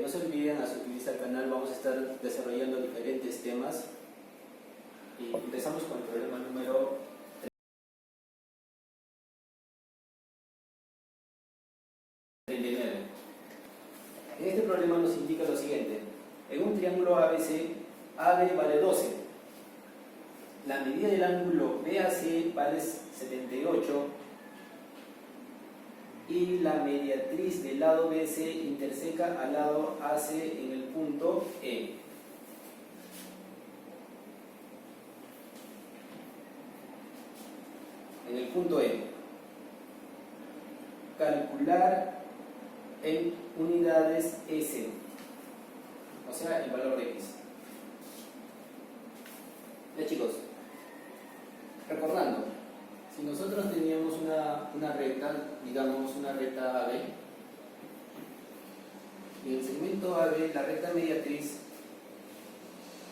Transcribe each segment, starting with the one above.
no se olviden a suscribirse al canal, vamos a estar desarrollando diferentes temas. Y empezamos con el problema número 39. En este problema nos indica lo siguiente: en un triángulo ABC, AB vale 12, la medida del ángulo BAC vale 78 y la mediatriz del lado BC interseca al lado AC en el punto E. En el punto E. Calcular en unidades S, o sea, el valor de X. Ya, chicos, recordando, si nosotros teníamos una recta, digamos una recta AB, y en el segmento AB la recta mediatriz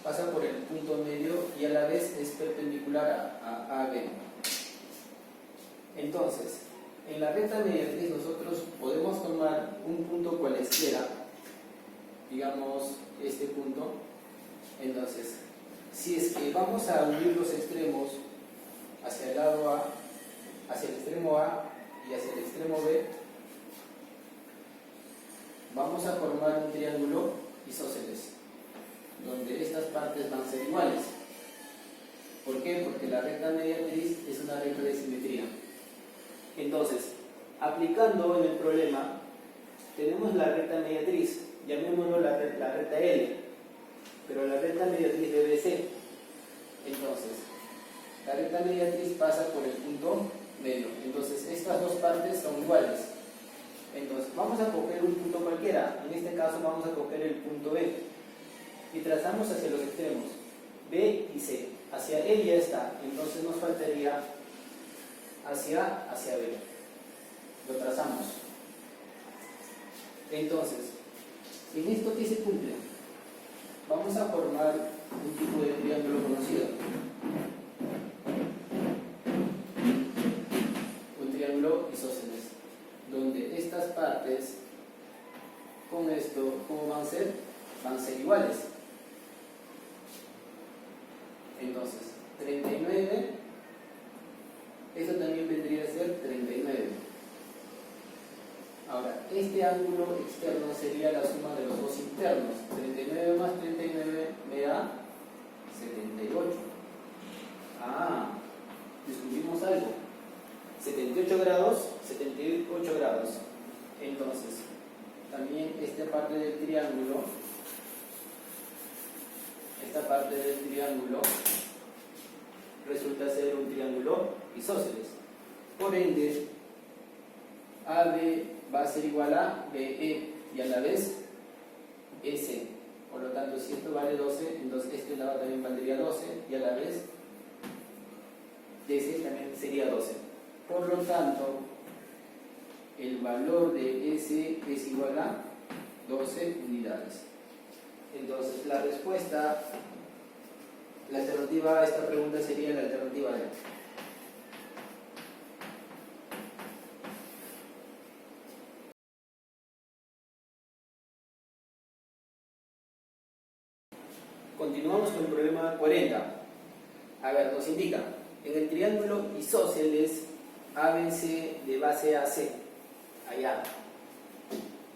pasa por el punto medio y a la vez es perpendicular a AB. Entonces, en la recta mediatriz nosotros podemos tomar un punto cualesquiera, digamos este punto. Entonces, si es que vamos a unir los extremos hacia el lado A, hacia el extremo A y hacia el extremo B, vamos a formar un triángulo isósceles, donde estas partes van a ser iguales. ¿Por qué? Porque la recta mediatriz es una recta de simetría. Entonces, aplicando en el problema, tenemos la recta mediatriz, llamémoslo la recta L, pero la recta mediatriz debe ser. Entonces, la recta mediatriz pasa por el punto medio. Entonces, estas dos partes son iguales. Entonces, vamos a coger un punto cualquiera. En este caso, vamos a coger el punto E y trazamos hacia los extremos B y C. Hacia E ya está. Entonces, nos faltaría hacia B. Lo trazamos. Entonces, en esto que se cumple, vamos a formar un tipo de triángulo conocido. Un triángulo isósceles, donde estas partes con esto, ¿cómo van a ser? Van a ser iguales. Entonces, 39, esto también vendría a ser 39. Ahora, este ángulo externo sería la suma de los dos internos. 39 más 39 me da 78. Descubrimos algo. 78 grados, 78 grados. Entonces, también esta parte del triángulo resulta ser un triángulo isósceles. Por ende, AB va a ser igual a BE y a la vez S. Por lo tanto, si esto vale 12, entonces este lado también valdría 12 y a la vez S también sería 12. Por lo tanto, el valor de S es igual a 12 unidades. Entonces, la respuesta, la alternativa a esta pregunta sería la alternativa D. Continuamos con el problema 40. A ver, nos indica, en el triángulo isósceles ABC de base AC, allá,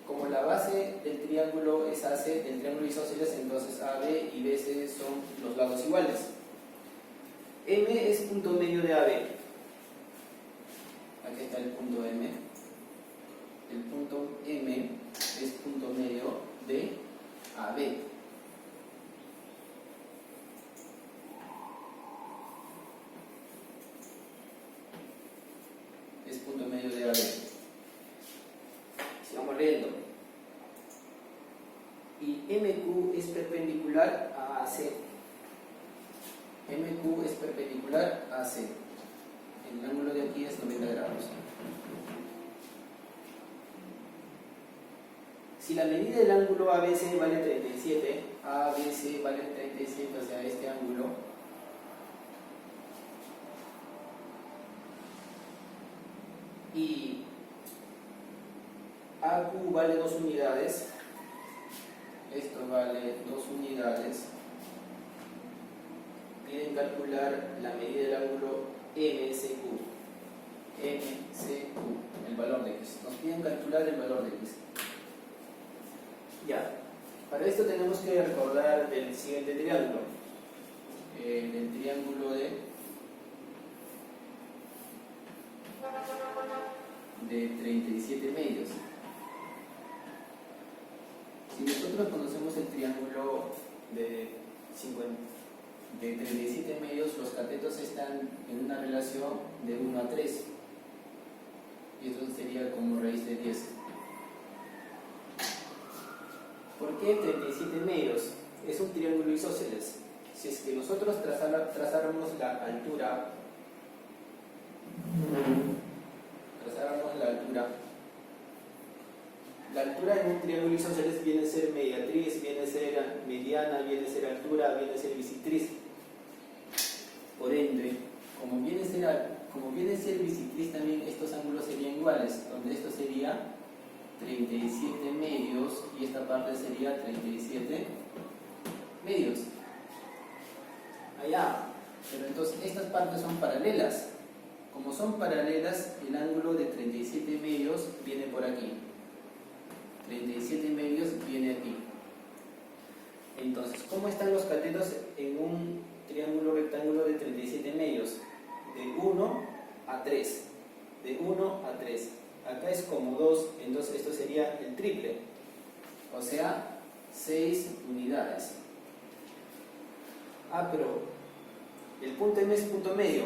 como la base del triángulo es AC, el triángulo isósceles, entonces AB y BC son los lados iguales. M es punto medio de AB. Aquí está el punto M. El punto M es punto medio de AB. Es punto medio de AB. Sigamos leyendo. Y MQ es perpendicular a AC. MQ es perpendicular a AC. El ángulo de aquí es 90 grados. Si la medida del ángulo ABC vale 37, ABC vale 37, o sea, este ángulo, y AQ vale 2 unidades, esto vale 2 unidades. Piden calcular la medida del ángulo MSQ. MSQ, el valor de X. Nos piden calcular el valor de X. Ya. Para esto tenemos que recordar del siguiente triángulo. Del triángulo de 37 medios. Si nosotros conocemos el triángulo de 37 medios, los catetos están en una relación de 1 a 3. Y eso sería como raíz de 10. ¿Por qué 37 medios? Es un triángulo isósceles. Si es que nosotros trazáramos la altura, la altura en un triángulo isósceles viene a ser mediatriz, viene a ser mediana, viene a ser altura, viene a ser bisectriz. Por ende, como viene a ser bisectriz, también estos ángulos serían iguales, donde esto sería 37 medios y esta parte sería 37 medios. Allá. Pero entonces estas partes son paralelas. Como son paralelas, el ángulo de 37 medios viene por aquí. 37 medios viene aquí. Entonces, ¿cómo están los catetos en un triángulo rectángulo de 37 medios? De 1 a 3. De 1 a 3. Acá es como 2, entonces esto sería el triple. O sea, 6 unidades. Pero el punto M es punto medio.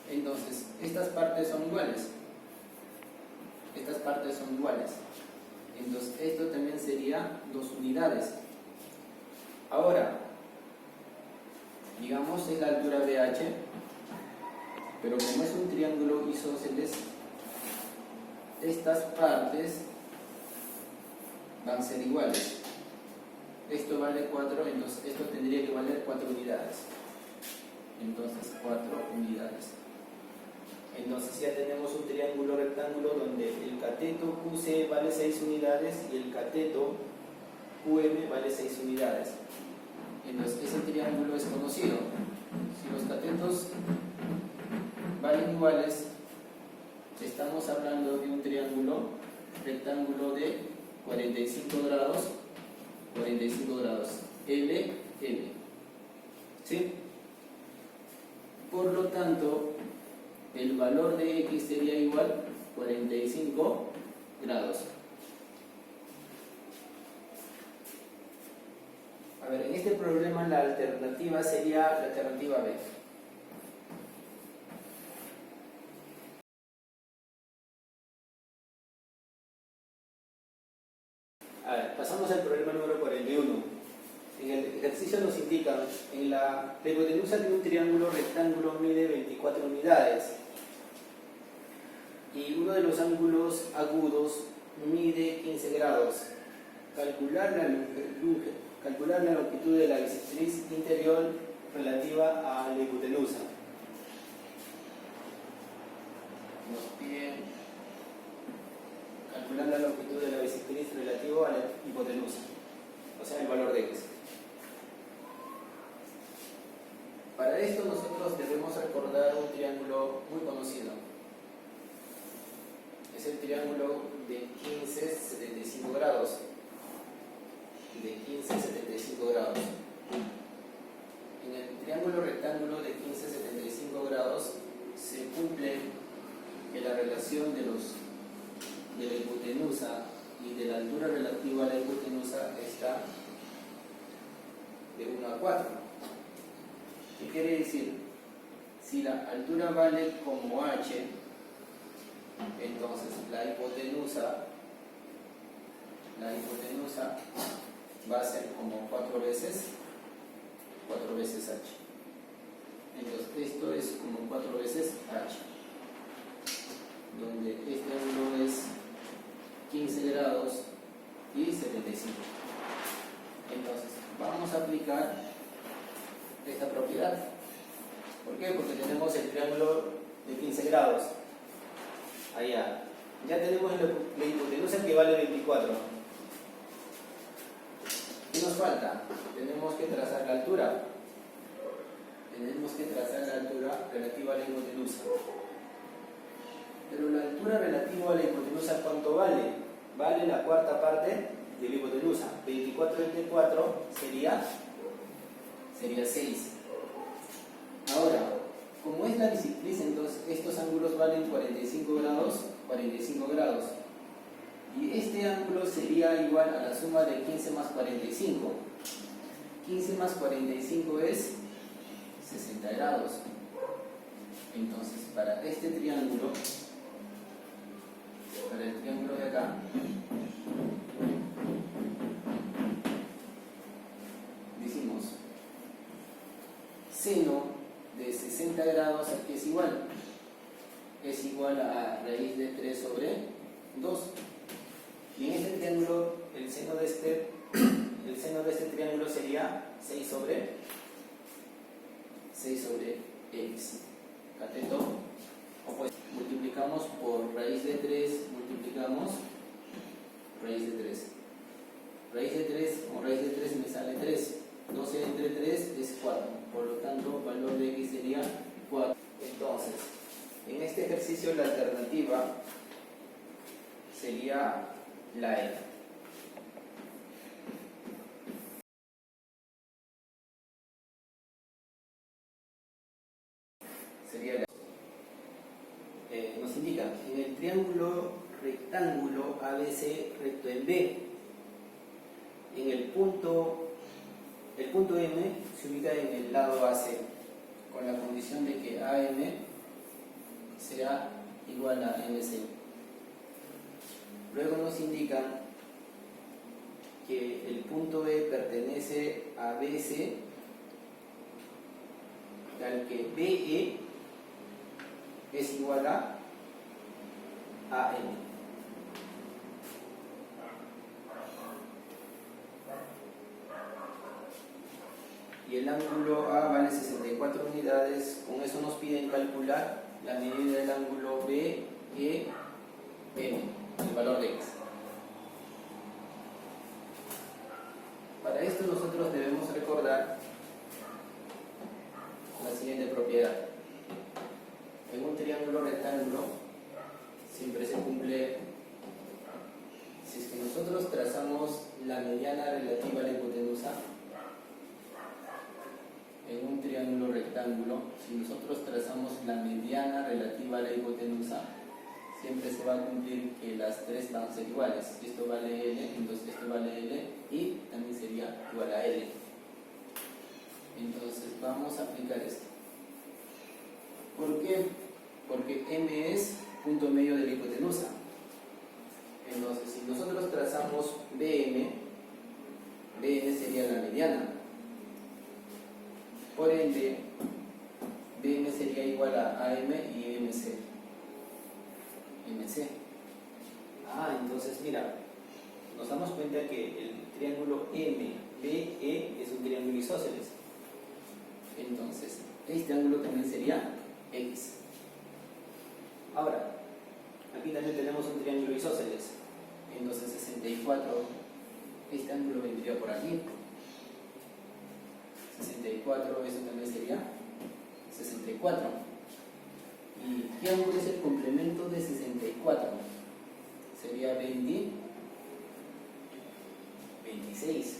Entonces, estas partes son iguales. Estas partes son iguales. Entonces, esto también sería 2 unidades. Ahora, digamos es la altura BH, pero como es un triángulo isósceles, estas partes van a ser iguales. Esto vale 4, entonces esto tendría que valer 4 unidades. Entonces, 4 unidades. Entonces ya tenemos un triángulo rectángulo donde el cateto QC vale 6 unidades y el cateto QM vale 6 unidades. Entonces ese triángulo es conocido. Si los catetos valen iguales, estamos hablando de un triángulo rectángulo de 45 grados, L, L. ¿Sí? Por lo tanto, el valor de X sería igual 45 grados. A ver, en este problema la alternativa sería la alternativa B. A ver, pasamos al problema número 41. En el ejercicio nos indica, en la hipotenusa de un triángulo rectángulo mide 24 unidades y uno de los ángulos agudos mide 15 grados. Calcular la longitud de la bisectriz interior relativa a la hipotenusa. Nos piden calcular la longitud de la bisectriz relativa a la hipotenusa, o sea, el valor de X. Para esto nosotros debemos recordar un triángulo muy conocido. Es el triángulo de 15-75 grados. De 15-75 grados. En el triángulo rectángulo de 15-75 grados se cumple que la relación de la hipotenusa y de la altura relativa a la hipotenusa está de 1 a 4. ¿Qué quiere decir? Si la altura vale como h, entonces la hipotenusa va a ser como 4 veces h. Entonces esto es como 4 veces h, donde este ángulo es 15 grados y 75. Entonces vamos a aplicar esta propiedad. ¿Por qué? Porque tenemos el triángulo de 15 grados. Allá. Ya tenemos la hipotenusa que vale 24. falta? Tenemos que trazar la altura. Tenemos que trazar la altura relativa a la hipotenusa. Pero la altura relativa a la hipotenusa, ¿cuánto vale? Vale la cuarta parte de la hipotenusa. 24 entre 4 sería 6. Ahora, como es la bisectriz, entonces estos ángulos valen 45 grados, 45 grados. Y este ángulo sería igual a la suma de 15 más 45. 15 más 45 es 60 grados. Entonces, para este triángulo, para el triángulo de acá, decimos seno de 60 grados, aquí es igual a raíz de 3 sobre 2. Y en este triángulo, el seno de este triángulo sería 6 sobre x. Cateto, pues multiplicamos por raíz de 3, multiplicamos raíz de 3. Raíz de 3, con raíz de 3 me sale 3. 12 entre 3 es 4. Por lo tanto, valor de x sería 4. Entonces, en este ejercicio la alternativa sería la E. Sería la nos indica en el triángulo rectángulo ABC recto en B, en el punto M se ubica en el lado AC, con la condición de que AM sea igual a MC. Luego nos indican que el punto E pertenece a BC, tal que BE es igual a AM. Y el ángulo A vale 64 unidades. Con eso nos piden calcular la medida del ángulo BEM, el valor de x. Para esto nosotros debemos recordar la siguiente propiedad. En un triángulo rectángulo siempre se cumple, si es que nosotros trazamos la mediana relativa a la hipotenusa, en un triángulo rectángulo, si nosotros trazamos la mediana relativa a la hipotenusa, siempre se va a cumplir que las tres van a ser iguales. Esto vale L, entonces esto vale L y también sería igual a L. Entonces vamos a aplicar esto. ¿Por qué? Porque M es punto medio de la hipotenusa. Entonces, si nosotros trazamos BM sería la mediana. Por ende, BM sería igual a AM y MC. Entonces mira, nos damos cuenta que el triángulo MBE es un triángulo isósceles. Entonces, este ángulo también sería X. Ahora, aquí también tenemos un triángulo isósceles. Entonces 64, este ángulo vendría por aquí. 64, eso también sería 64. ¿Y qué ángulo es el complemento de 64? Sería 26.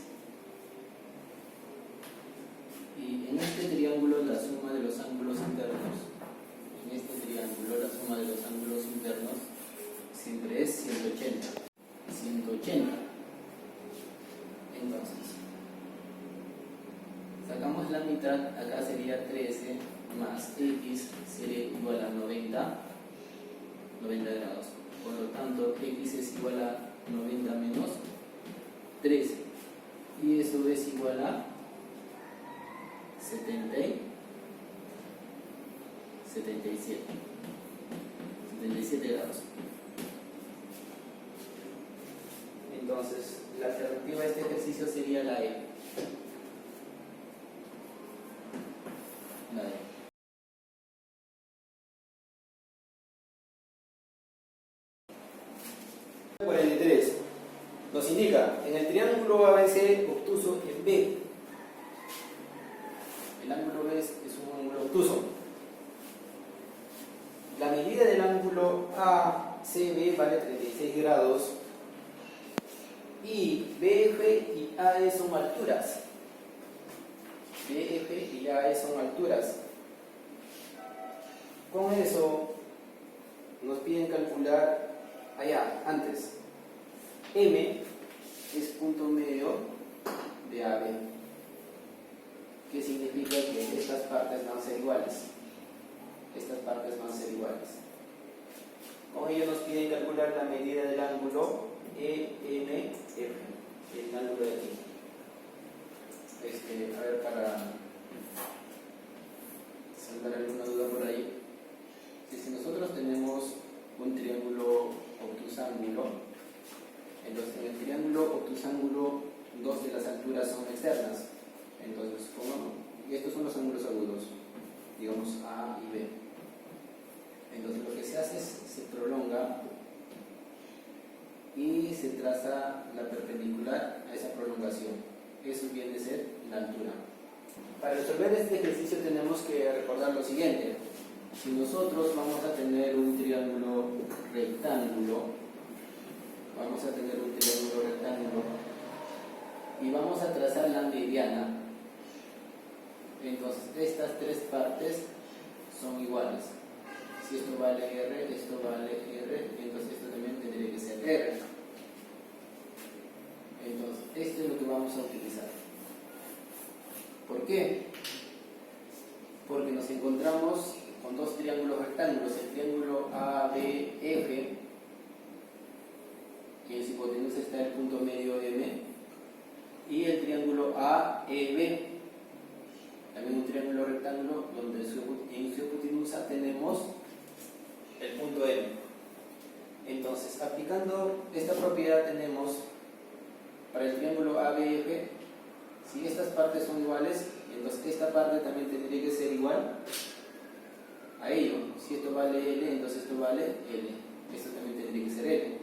Y en este triángulo la suma de los ángulos internos, siempre es 180. 180. Entonces, sacamos la mitad, acá sería 13 más x sería igual a 90 grados. Por lo tanto, x es igual a 90 menos 13. Y eso es igual a 77 grados. Entonces, la alternativa a este ejercicio sería la E. La E. nos indica, en el triángulo ABC obtuso en B, el ángulo B es un ángulo obtuso. La medida del ángulo ACB vale 36 grados y BF y AE son alturas. BF y AE son alturas. Con eso nos piden calcular allá, antes. M es punto medio de AB, que significa que estas partes van a ser iguales. Estas partes van a ser iguales. Con ello nos piden calcular la medida del ángulo EMF, el ángulo de aquí. A ver, para salvar alguna duda por ahí. Si nosotros tenemos un triángulo obtusángulo, entonces en el triángulo obtusángulo dos de las alturas son externas. Entonces, y estos son los ángulos agudos, digamos A y B. Entonces lo que se hace es se prolonga y se traza la perpendicular a esa prolongación. Eso viene a ser la altura. Para resolver este ejercicio tenemos que recordar lo siguiente. Si nosotros vamos a tener un triángulo rectángulo, y vamos a trazar la mediana, entonces estas tres partes son iguales. Si esto vale R, esto vale R, entonces esto también tendría que ser R. Entonces, esto es lo que vamos a utilizar. ¿Por qué? Porque nos encontramos con dos triángulos rectángulos, el triángulo ABF, que en su hipotenusa está el punto medio M, y el triángulo AEB, también un triángulo rectángulo donde en su hipotenusa tenemos el punto M. Entonces, aplicando esta propiedad tenemos para el triángulo ABF, si estas partes son iguales, entonces esta parte también tendría que ser igual a ello. Si esto vale L, entonces esto vale L. Esto también tendría que ser L.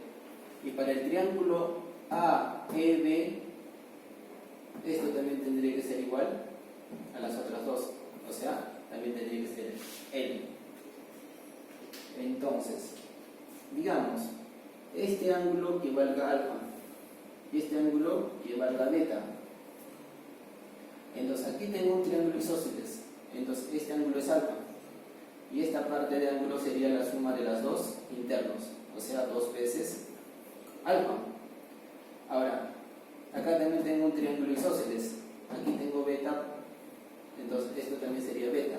Y para el triángulo AEB, esto también tendría que ser igual a las otras dos. O sea, también tendría que ser L. Entonces, digamos, este ángulo que valga alfa y este ángulo que valga beta. Entonces aquí tengo un triángulo isósceles. Entonces este ángulo es alfa. Y esta parte de ángulo sería la suma de las dos internos. O sea, 2 veces alfa. Ahora, acá también tengo un triángulo isósceles. Aquí tengo beta. Entonces esto también sería beta.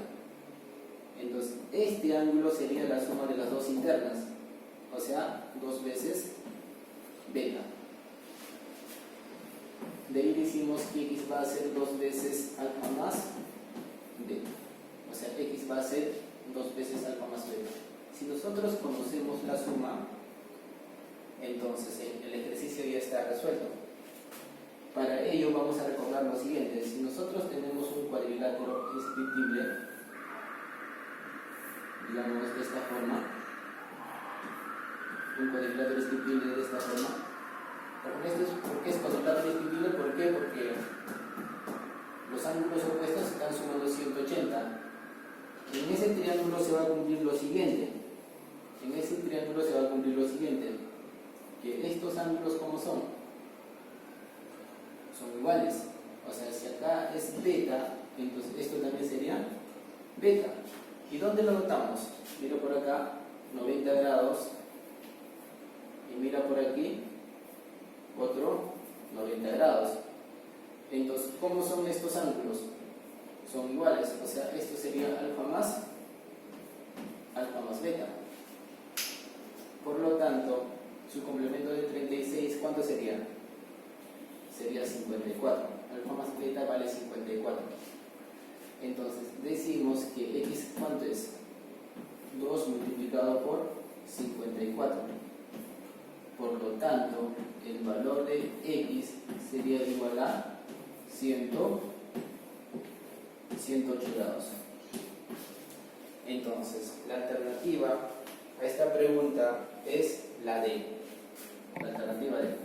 Entonces este ángulo sería la suma de las dos internas. O sea, 2 veces beta. De ahí decimos que x va a ser 2 veces alfa más beta. O sea, x va a ser 2 veces alfa más beta. Si nosotros conocemos la suma, entonces el ejercicio ya está resuelto. Para ello vamos a recordar lo siguiente. Si nosotros tenemos un cuadrilátero inscriptible, digamos de esta forma, un cuadrilátero inscriptible de esta forma, ¿por qué es cuadrilátero inscriptible? ¿Por qué? Porque los ángulos opuestos están sumando 180. En ese triángulo se va a cumplir lo siguiente. Que estos ángulos, ¿cómo son? Son iguales. O sea, si acá es beta, entonces esto también sería beta. ¿Y dónde lo notamos? Mira por acá, 90 grados. Y mira por aquí, otro 90 grados. Entonces, ¿cómo son estos ángulos? Son iguales, o sea, esto sería alfa más beta. Por lo tanto, su complemento de 36, ¿cuánto sería? Sería 54. Alfa más beta vale 54. Entonces, decimos que x, ¿cuánto es? 2 multiplicado por 54. Por lo tanto, el valor de x sería igual a 108 grados. Entonces, la alternativa a esta pregunta es la D. La alternativa D.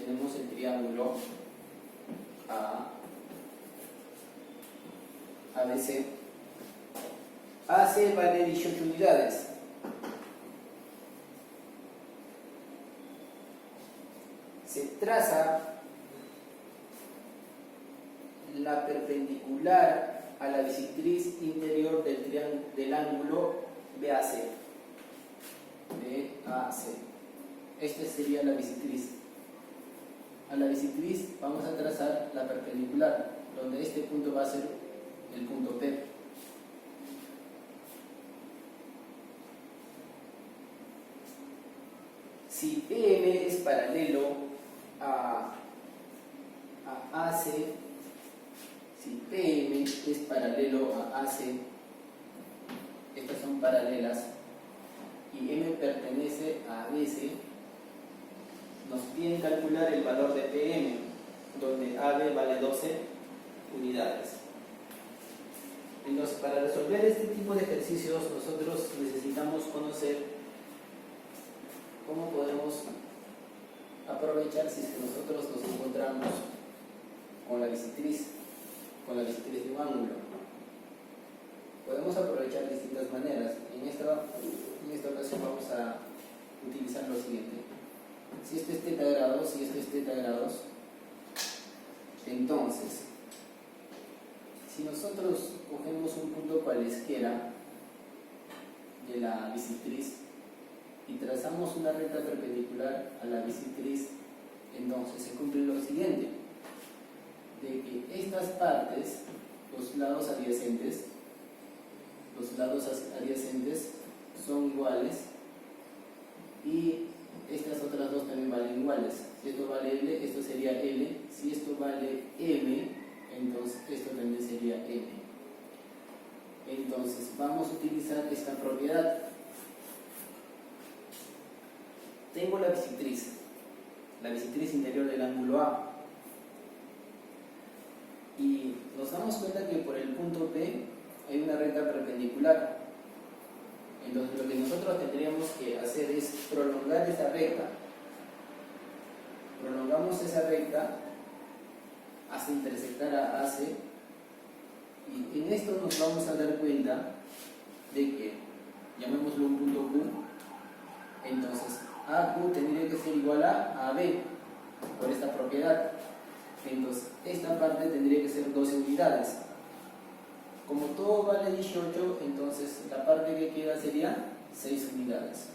tenemos el triángulo ABC. AC vale 18 unidades. Se traza la perpendicular a la bisectriz interior del ángulo BAC. Esta sería la bisectriz. A la bisectriz vamos a trazar la perpendicular, donde este punto va a ser el punto P. Si PM es paralelo a AC, si PM es paralelo a AC, estas son paralelas, y M pertenece a ABC, nos piden calcular el valor de PM, donde AB vale 12 unidades. Entonces, para resolver este tipo de ejercicios, nosotros necesitamos conocer cómo podemos aprovechar si es que nosotros nos encontramos con la bisectriz de un ángulo. Podemos aprovechar de distintas maneras. En esta ocasión vamos a utilizar lo siguiente. Si esto es θ grados y esto es θ grados, entonces, si nosotros cogemos un punto cualesquiera de la bisectriz y trazamos una recta perpendicular a la bisectriz, entonces se cumple lo siguiente, de que estas partes, los lados adyacentes son iguales y estas otras dos también valen iguales. Si esto vale L, esto sería L. Si esto vale M, entonces esto también sería M. Entonces vamos a utilizar esta propiedad. Tengo la bisectriz interior del ángulo A, y nos damos cuenta que por el punto P hay una recta perpendicular. Entonces lo que nosotros tendríamos que hacer es prolongar esa recta. Prolongamos esa recta hasta intersectar a AC, y en esto nos vamos a dar cuenta de que, llamémoslo un punto Q, entonces AQ tendría que ser igual a AB por esta propiedad. Entonces esta parte tendría que ser 12 unidades. Como todo vale 18, entonces la parte que queda sería 6 unidades.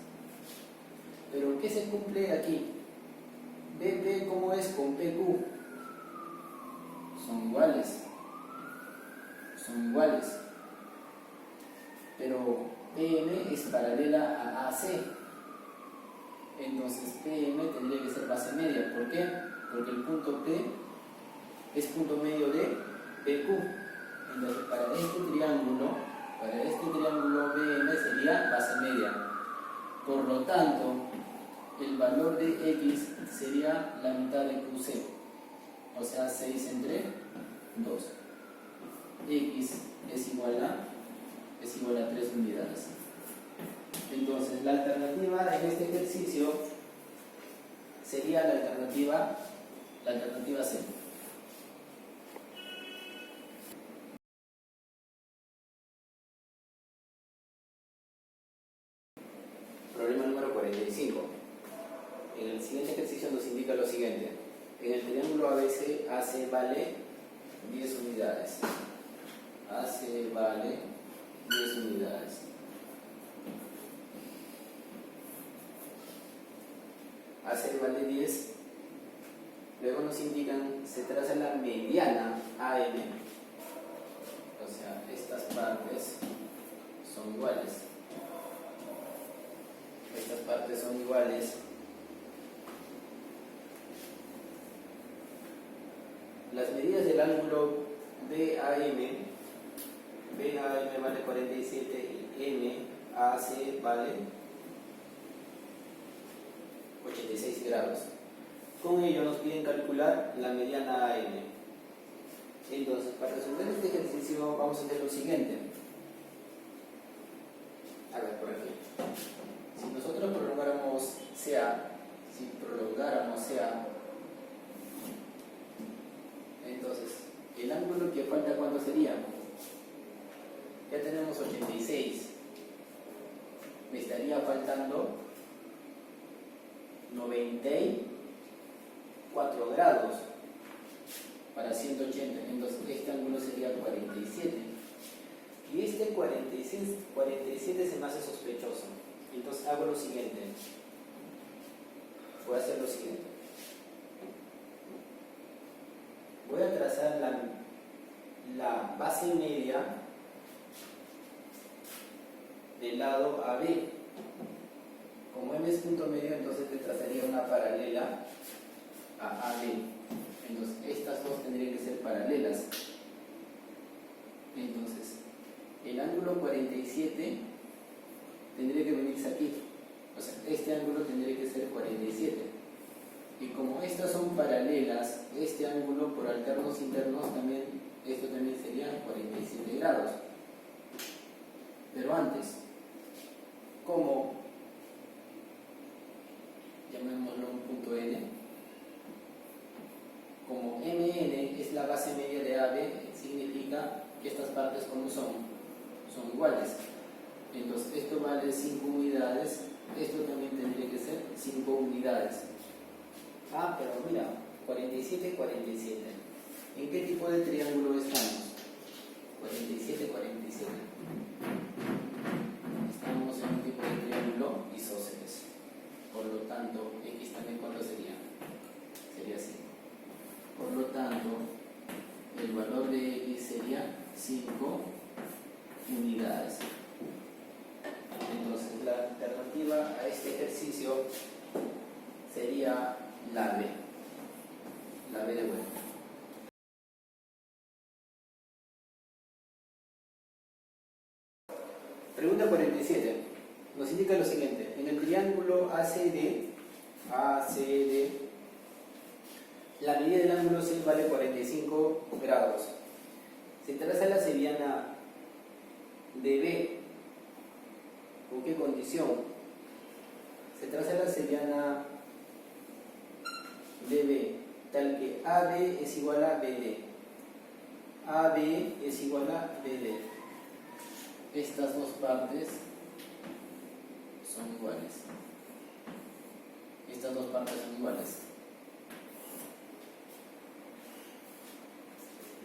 Pero ¿qué se cumple aquí? BP, ¿cómo es con PQ? Son iguales. Pero PM es paralela a AC. Entonces PM tendría que ser base media. ¿Por qué? Porque el punto P es punto medio de PQ. Entonces para este triángulo BM sería base media. Por lo tanto, el valor de X sería la mitad de QC, o sea 6 entre 2. X es igual a 3 unidades. Entonces la alternativa en este ejercicio sería la alternativa C. Problema número 45. En el siguiente ejercicio nos indica lo siguiente. En el triángulo ABC, AC vale 10 unidades. AC vale 10 unidades. AC vale 10. Luego nos indican, se traza la mediana AM. O sea, estas partes son iguales. Las medidas del ángulo BAM vale 47 y NAC vale 86 grados. Con ello nos piden calcular la mediana AM. Entonces, para resolver este ejercicio vamos a hacer lo siguiente. A ver, por aquí. Si nosotros prolongáramos CA, sería? Ya tenemos 86. Me estaría faltando 94 grados para 180. Entonces este ángulo sería 47. Y este 47 se me hace sospechoso. Entonces hago lo siguiente. Voy a hacer lo siguiente. Voy a trazar la base media del lado AB. Como M es punto medio, entonces le trazaría una paralela a AB. Entonces estas dos tendrían que ser paralelas. Entonces el ángulo 47 tendría que venirse aquí. O sea, este ángulo tendría que ser 47. Y como estas son paralelas, este ángulo por alternos internos también, esto también sería 47 grados. Pero antes, como llamémoslo un punto N, como MN es la base media de AB, significa que estas partes como son iguales. Entonces esto vale 5 unidades, esto también tendría que ser 5 unidades. Ah, pero mira, 47, 47. ¿En qué tipo de triángulo estamos? 47, 47. Estamos en un tipo de triángulo isósceles. Por lo tanto, X también, ¿cuánto sería? Sería así. Por lo tanto, el valor de X sería 5 unidades. Entonces, la alternativa a este ejercicio sería la B de vuelta. Pregunta 47. Nos indica lo siguiente. En el triángulo ACD, la medida del ángulo C vale 45 grados. Se traza la seriana DB. ¿Con qué condición? Se traza la seriana DB, tal que AB es igual a BD. AB es igual a BD. Estas dos partes son iguales. Estas dos partes son iguales.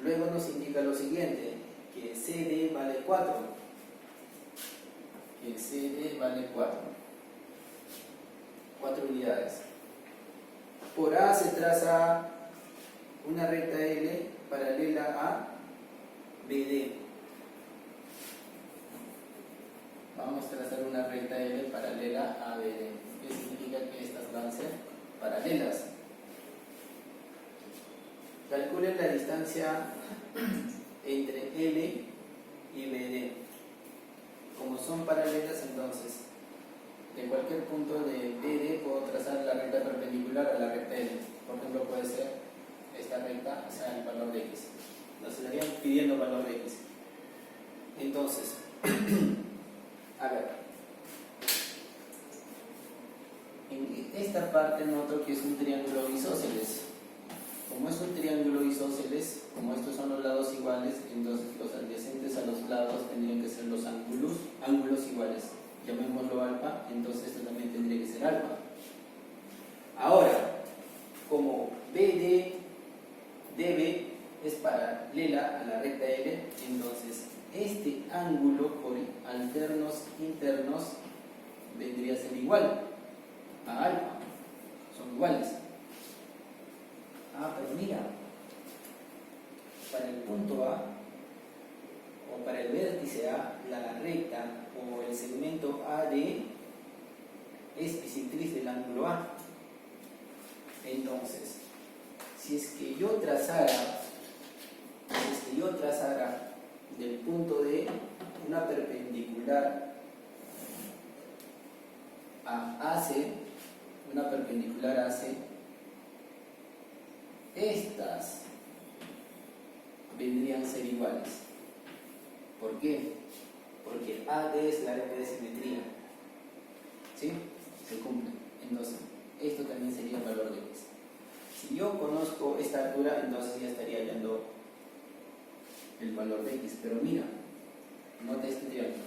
Luego nos indica lo siguiente, que CD vale 4. Que CD vale 4 unidades. Por A se traza una recta L paralela a BD. Vamos a trazar una recta L paralela a BD. ¿Qué significa? Que estas van a ser paralelas. Calculen la distancia entre L y BD. Como son paralelas, entonces de cualquier punto de BD puedo trazar la recta perpendicular a la recta L. Por ejemplo, puede ser esta recta, o sea, el valor de X. Nos estarían pidiendo valor de X. Entonces, a ver, en esta parte noto que es un triángulo isósceles. Como es un triángulo isósceles, como estos son los lados iguales, entonces los adyacentes a los lados tendrían que ser los ángulos iguales. Llamémoslo alfa, entonces esto también tendría que ser alfa. Ahora, como DB es paralela a la recta L, entonces este ángulo por alternos internos vendría a ser igual a alfa. Son iguales. Ah, pero mira, para el punto A o para el vértice A, la recta o el segmento AD es bisectriz del ángulo A. Entonces, si es que yo trazara del punto D una perpendicular a AC, estas vendrían a ser iguales. ¿Por qué? Porque AD es la recta de simetría. ¿Sí? Se cumple. Entonces, esto también sería el valor de X. Si yo conozco esta altura, entonces ya estaría hallando el valor de x, pero mira, nota este triángulo.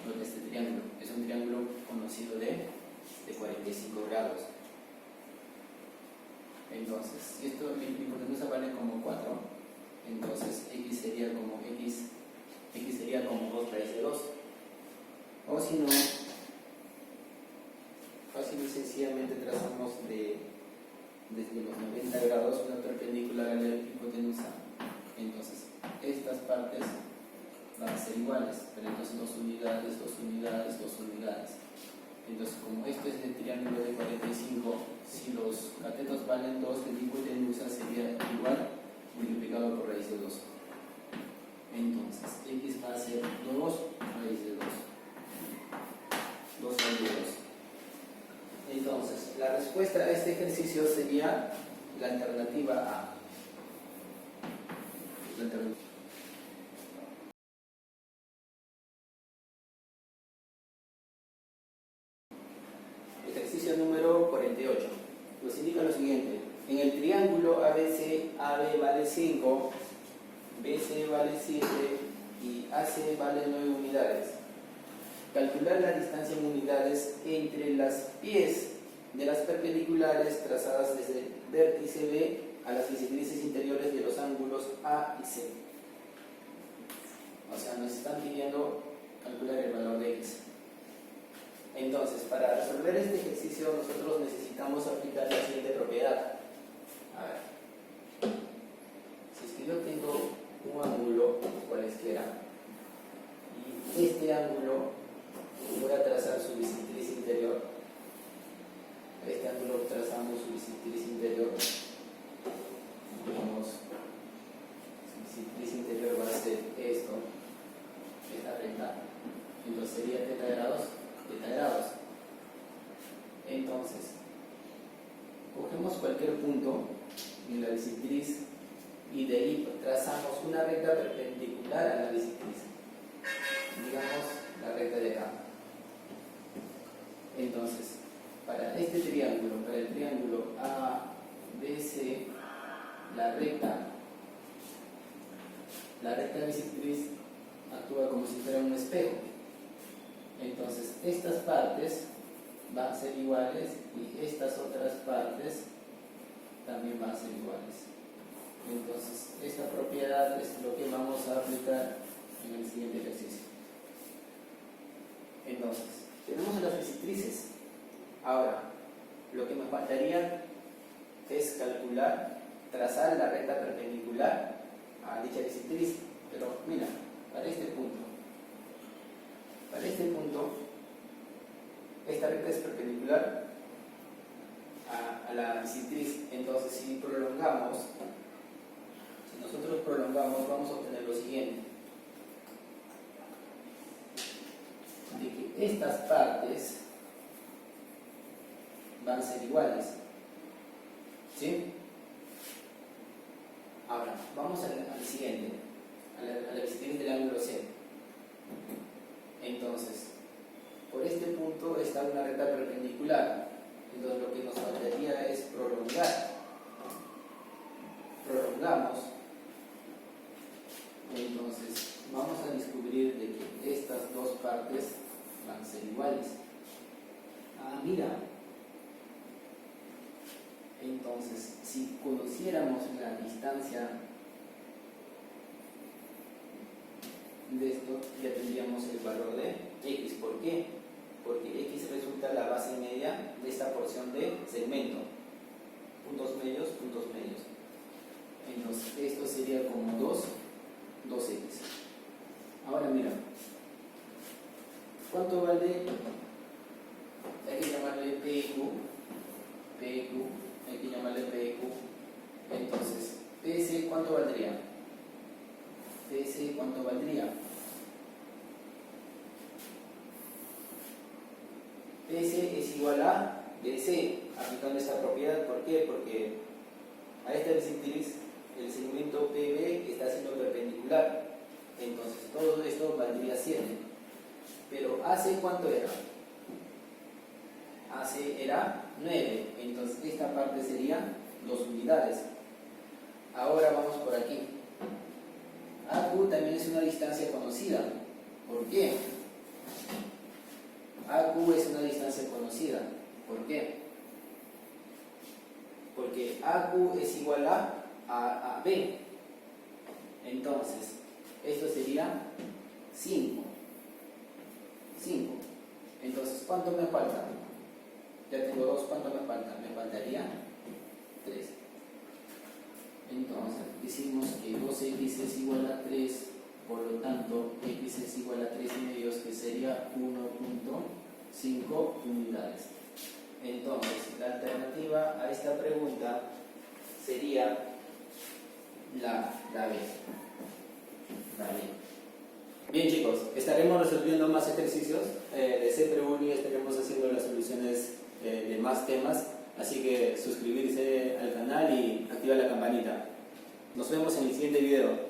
Nota este triángulo, es un triángulo conocido de 45 grados. Entonces, si esto la hipotenusa vale como 4, entonces x sería como 2 raíz de 2. O si no, fácil y sencillamente trazamos desde los 90 grados una perpendicular a la hipotenusa. Entonces, estas partes van a ser iguales, pero entonces 2 unidades, 2 unidades, 2 unidades. Entonces, como esto es del triángulo de 45, si los catetos valen 2, la hipotenusa sería igual multiplicado por raíz de 2. Entonces, x va a ser 2 raíz de 2. 2 raíz de 2. Entonces, la respuesta a este ejercicio sería la alternativa A. La alternativa. Ejercicio número 48. Nos indica lo siguiente. En el triángulo ABC, AB vale 5, BC vale 7 y AC vale 9 unidades. Calcular la distancia en unidades entre las pies de las perpendiculares trazadas desde el vértice B a las bisectrices interiores de los ángulos A y C. O sea, nos están pidiendo calcular el valor de x. Entonces, para resolver este ejercicio nosotros necesitamos aplicar la siguiente propiedad. A ver, si es que yo tengo un ángulo cualesquiera y este ángulo voy a trazar su bisectriz interior, a este ángulo trazamos su bisectriz interior, digamos, su bisectriz interior va a ser esto, esta recta, entonces sería θ grados. Entonces, cogemos cualquier punto en la bisectriz y de ahí trazamos una recta perpendicular a la bisectriz, digamos la recta de acá. Entonces, para este triángulo, para el triángulo ABC, la recta bisectriz actúa como si fuera un espejo. Entonces, estas partes van a ser iguales y estas otras partes también van a ser iguales. Entonces, esta propiedad es lo que vamos a aplicar en el siguiente ejercicio. Entonces, tenemos las bisectrices. Ahora, lo que me faltaría es trazar la recta perpendicular a dicha bisectriz. Pero mira, para este punto, esta recta es perpendicular a la bisectriz. Entonces, si nosotros prolongamos, vamos a obtener lo siguiente: de que estas partes van a ser iguales. ¿Sí? Ahora, vamos al siguiente, a la bisectriz del ángulo C. Entonces, por este punto está una recta perpendicular. Entonces, lo que nos faltaría es prolongar. Prolongamos. Entonces, vamos a descubrir de que estas dos partes van a ser iguales. Mira. Entonces, si conociéramos la distancia de esto, ya tendríamos el valor de x. ¿Por qué? Porque x resulta la base media de esta porción de segmento. Puntos medios, puntos medios. Entonces, esto sería como 2x. Ahora mira, ¿cuánto vale? Hay que llamarle PQ, hay que llamarle PQ. Entonces, PS, ¿cuánto valdría? PS, ¿cuánto valdría? PS es igual a BC, aplicando esta propiedad. ¿Por qué? Porque a esta bisectriz el segmento PB está siendo perpendicular. Entonces, todo esto valdría 7. Pero AC, ¿cuánto era? AC era 9, entonces esta parte sería 2 unidades. Ahora vamos por aquí. AQ también es una distancia conocida. ¿Por qué? AQ es una distancia conocida. ¿Por qué? Porque AQ es igual a B. Entonces, esto sería 5. Entonces, ¿cuánto me falta? Ya tengo 2, ¿cuánto me falta? Me faltaría 3. Entonces, decimos que 2x es igual a 3, por lo tanto, x es igual a 3 medios, que sería 1.5 unidades. Entonces, la alternativa a esta pregunta sería la B. Bien, chicos, estaremos resolviendo más ejercicios de CPRU y estaremos haciendo las soluciones de más temas, así que suscribirse al canal y activar la campanita. Nos vemos en el siguiente video.